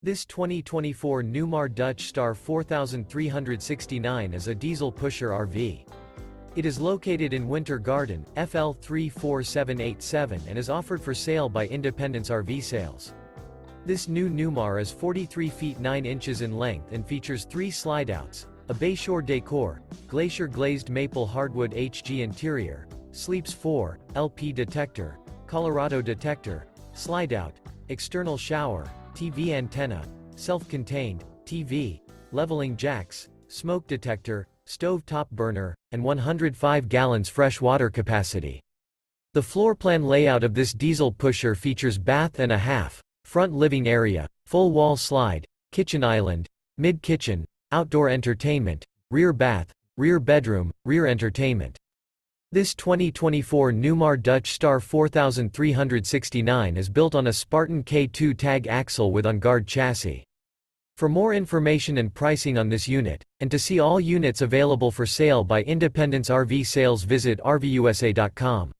This 2024 Newmar Dutch Star 4369 is a diesel pusher RV. It is located in Winter Garden, FL 34787 and is offered for sale by Independence RV Sales. This new Newmar is 43 feet 9 inches in length and features 3 slideouts, a Bayshore Decor, Glacier Glazed Maple Hardwood-HG interior, Sleeps 4, LP Detector, Colorado Detector, Slideout, external shower, TV antenna, self-contained, TV, leveling jacks, smoke detector, stove top burner, and 105 gallons fresh water capacity. The floor plan layout of this diesel pusher features bath and a half, front living area, full wall slide, kitchen island, mid-kitchen, outdoor entertainment, rear bath, rear bedroom, rear entertainment. This 2024 Newmar Dutch Star 4369 is built on a Spartan K2 Tag Axle with OnGuard chassis. For more information and pricing on this unit, and to see all units available for sale by Independence RV Sales, visit RVUSA.com.